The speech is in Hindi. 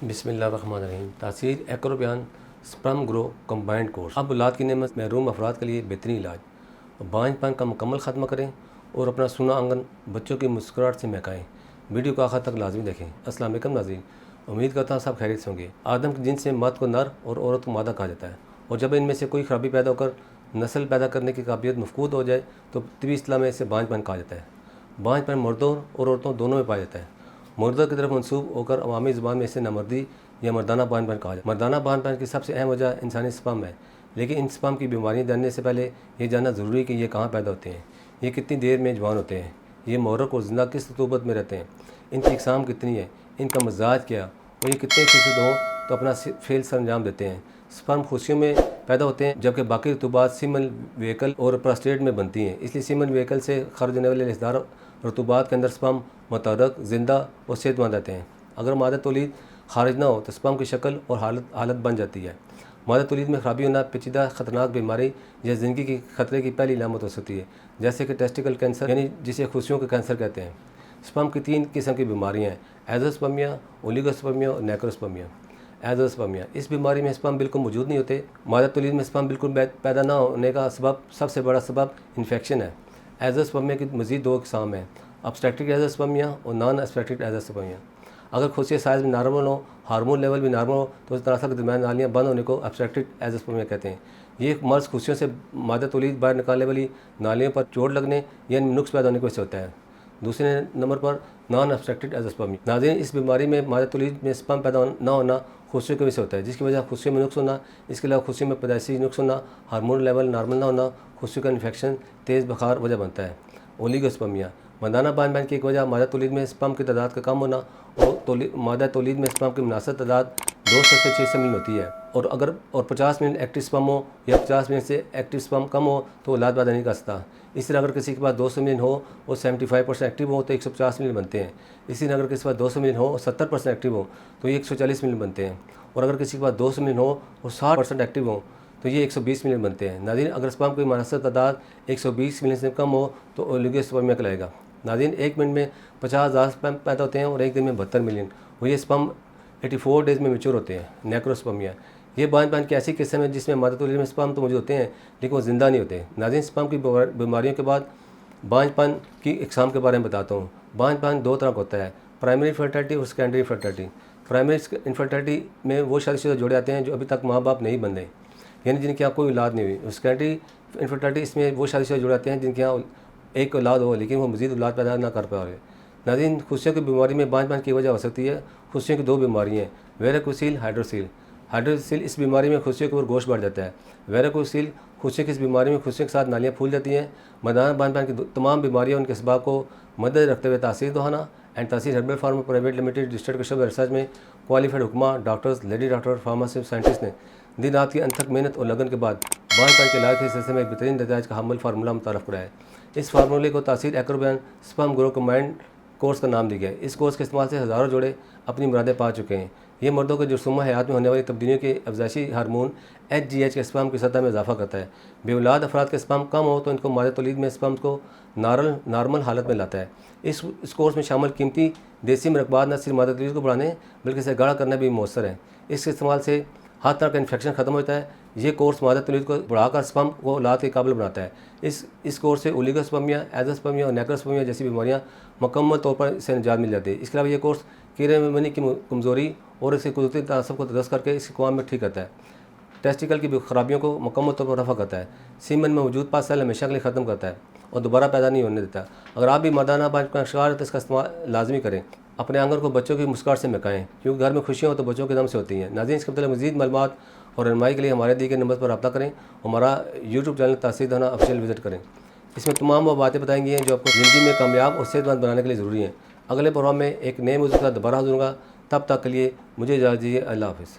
बिस्मिल्लाहिर्रहमानिर्रहीम। तासीर एक्रोबियान स्पर्म ग्रो कंबाइंड कोर्स अब औलाद की नेमत महरूम अफराद के लिए बेहतरीन इलाज। बांझपन का मुकम्मल ख़त्म करें और अपना सुना आंगन बच्चों की मुस्कुराहट से महकाएँ। वीडियो को आखिर तक लाजमी देखें। अस्सलाम वालेकुम नाज़रीन, उम्मीद करता हूँ सब खैरियत से होंगे। आदम के जिन्स में मर्द को नर और औरत को मादा कहा जाता है, और जब इनमें से कोई खराबी पैदा होकर नस्ल पैदा करने की काबिलियत मफकूद हो जाए तो तिबी इस्लाह में इसे बांझपन कहा जाता है। बांझपन मर्दों और औरतों दोनों में पाया जाता है। मुर्दों की तरफ मंसूब होकर अवामी ज़बान में इसे नामर्दी या मर्दाना बांझपन कहा जाता है। मर्दाना बांझपन की सबसे अहम वजह इंसानी स्पर्म है, लेकिन इन स्पर्म की बीमारियाँ जानने से पहले ये जानना ज़रूरी है कि ये कहाँ पैदा होते हैं, ये कितनी देर में जवान होते हैं, ये मुहर्रक और ज़िंदा किस रतूबत में रहते हैं, इनकी इकसाम कितनी है, इनका मिजाज क्या, और ये कितने फ़ीसद हों तो अपना फेल सर अंजाम देते हैं। स्पर्म खुशियों में पैदा होते हैं, जबकि बाकी रतूबात सीमन वेहिकल और प्रोस्टेट में बनती हैं। इसलिए सीमन वेहिकल से खर्ज होने वाले लेसदार रतूबात के अंदर स्पर्म मुतहर्रिक, ज़िंदा और सेहतमंद रहते हैं। अगर मादा तौलीद खारिज ना हो तो स्पर्म की शक्ल और हालत बन जाती है। मादा तौलीद में खराबी होना पेचीदा ख़तरनाक बीमारी या ज़िंदगी की खतरे की पहली इलामत हो सकती है, जैसे कि टेस्टिकल कैंसर, यानी जिसे खुशियों का कैंसर कहते हैं। स्पर्म की 3 किस्म की बीमारियाँ हैं: एज़ोस्पर्मिया, ओलिगोस्पर्मिया और नेक्रोस्पर्मिया। एज़ोस्पर्मिया, इस बीमारी में स्पर्म बिल्कुल मौजूद नहीं होते। मादा तौलीद में स्पर्म बिल्कुल पैदा ना होने का सबसे बड़ा सबब इन्फेक्शन है। एज़ोस्पर्मिया की मज़ीद 2 अक़साम हैं: ऑब्स्टेट्रिक एज़ोस्पर्मिया और नॉन ऑब्स्टेट्रिक एज़ोस्पर्मिया। अगर खुशियाँ साइज़ में नॉर्मल हो, हार्मोन लेवल भी नॉर्मल हो, तो तनासर के दरमियान नालियाँ बंद होने को ऑब्स्टेट्रिक एज़ोस्पर्मिया कहते हैं। ये मर्ज़ खुशियों से मादा तौलीद बाहर निकालने वाली नालियों पर चोट लगने या नुक्स पैदा होने की वजह से होता है। दूसरे नंबर पर नॉन ऑब्स्टेट्रिक एज़ोस्पर्मिया। नाज़रीन, इस बीमारी में मादा तौलीद में स्पर्म पैदा ना होना खुशियों की वजह से होता है, जिसकी वजह खुशियों में नुक्स होना, इसके अलावा खुशियों में पैदाइशी नुक्स होना, हार्मोन लेवल नॉर्मल ना होना, खुशियों का इन्फेक्शन, तेज़ बुखार वजह बनता है। ओलिगोस्पर्मिया, मर्दाना बांझपन की एक वजह मादा तौलीद में स्पर्म की तादाद का कम होना और मादा तौलीद में स्पर्म की मुनासिब तादाद 200 से 600 मिलियन होती है। और 50 मिलियन एक्टिव स्पर्म हो या 50 मिलियन से एक्टिव स्पर्म कम हो तो औलाद पैदा नहीं कर सकता। इसी तरह अगर किसी के पास 200 मिलियन हो और 75% एक्टिव हो तो 150 मिलियन बनते हैं। इसी तरह अगर किसी के पास 200 मिलियन हो और 70% एक्टिव हो तो ये 140 मिलियन बनते हैं। और अगर किसी के पास 200 मिलियन हो और 60% एक्टिव हो तो ये 120 मिलियन बनते हैं। नाज़रीन, अगर स्पर्म की मुनासिब तादाद 120 मिलियन से कम हो तो ओलिगोस्पर्मिया कहलाएगा। नाज़रीन, 1 मिनट में 50,000 स्पर्म पैदा होते हैं और 1 दिन में 72 मिलियन, और ये स्पर्म 84 डेज़ में मैच्योर होते हैं। नेक्रोस्पर्मिया, ये बांझपन की ऐसी किस्म है जिसमें मादा तौलीद में स्पर्म तो मौजूद होते हैं लेकिन वो ज़िंदा नहीं होते। नाज़रीन, स्पर्म की बीमारियों के बाद बांझपन की इकसाम के बारे में बताता हूँ। बांझपन 2 तरह का होता है: प्राइमरी फर्टिलिटी और सेकेंडरी फर्टिलिटी। प्राइमरी इनफर्टिलिटी में वो शादीशुदा जोड़े आते हैं जो अभी तक माँ बाप नहीं बन रहे, यानी जिनके यहाँ कोई औलाद नहीं हुई। सेकेंडरी इनफर्टिलिटी, इसमें वो शादीशुदा जोड़े आते हैं जिनके यहाँ एक औलाद हो लेकिन वो मज़ीद औलाद पैदा ना कर पा रहे। नाज़रीन, खुशियों की बीमारी में बांझपन की वजह हो सकती है। खुशियों की 2 बीमारियाँ हैं: वेरिकोसील, हाइड्रोसील। हाइड्रोसील, इस बीमारी में खुशियों के ऊपर गोश्त बढ़ जाता है। वेरिकोसील खुशियों की इस बीमारी में खुशियों के साथ नालियाँ फूल जाती हैं। मर्दाना बांझपन की तमाम बीमारियाँ उनके असबाब को मद्देनज़र रखते हुए तासीर दोहाना एंड तासीर herbal pharma private limited registered के शोबे रिसर्च में क्वालिफाइड हुक्मा, doctors, lady doctor, pharmacist, scientist ने दिन रात की अनथक मेहनत और लगन के बाद बांझपन के इलाज के सिलसिले में एक बेहतरीन नताइज का हमल फार्मूला मुतारफ़ कराया है। इस फार्मूले को तासीर एक्रोबियान स्पर्म ग्रो कंबाइंड कोर्स का नाम दिया गया है। इस कोर्स के इस्तेमाल से हज़ारों जोड़े अपनी मुरादें पा चुके हैं। ये मर्दों के जुर्सुमा हयात में होने वाली तब्दीलियों के अफजाइशी हार्मोन HGH के स्पर्म की सतह में इजाफा करता है। बेऔलाद अफराद के स्पर्म कम हो तो इनको मादा तौलीद में स्पर्म को नॉर्मल हालत में लाता है। इस कोर्स में शामिल कीमती देसी मरकबात न सिर्फ मादा तौलीद को बढ़ाने बल्कि इसे गाढ़ा करना भी मौसर है। इसके इस्तेमाल से हर तरह का इन्फेक्शन ख़त्म होता है। ये कोर्स मादा तौलीद को बढ़ाकर स्पर्म को औलाद के काबिल बनाता है। इस कोर्स से ओलिगोस्पर्मिया, एज़ोस्पर्मिया और नेक्रोस्पर्मिया जैसी बीमारियां मुकम्मल तौर पर इससे निजात मिल जाती है। इसके अलावा ये कोर्स कीड़े मेमने की कमज़ोरी और इसके कुदरती तनासब को दुरुस्त करके इसके कवाम में ठीक करता है। टेस्टिकल की खराबियों को मुकम्मल तौर पर रफ़ा करता है। सीमन में मौजूद 5 सेल हमेशा के लिए ख़त्म करता है और दोबारा पैदा नहीं होने देता। अगर आप भी मर्दाना बांझपन का शिकार है तो इसका इस्तेमाल लाजमी करें। अपने आंगन को बच्चों की मुस्कुराहट से महकाएँ, क्योंकि घर में खुशियाँ हो तो बच्चों के दम से होती हैं। नाज़रीन, इसके मतलब मज़ीद मालूमात और रहनुमाई के लिए हमारे दिए गए नंबर पर रब्ता करें। हमारा यूट्यूब चैनल तासीर दोहाना ऑफिशियल विजिट करें। इसमें तमाम वो बातें बताई गई हैं जो आपको ज़िंदगी में कामयाब और सेहतमंद बनाने के लिए ज़रूरी हैं। अगले प्रोग्राम में एक नए मौजूद के साथ दोबारा हाज़िर होऊंगा। तब तक के लिए मुझे इजाज़त दीजिए। अल्लाह हाफ़िज़।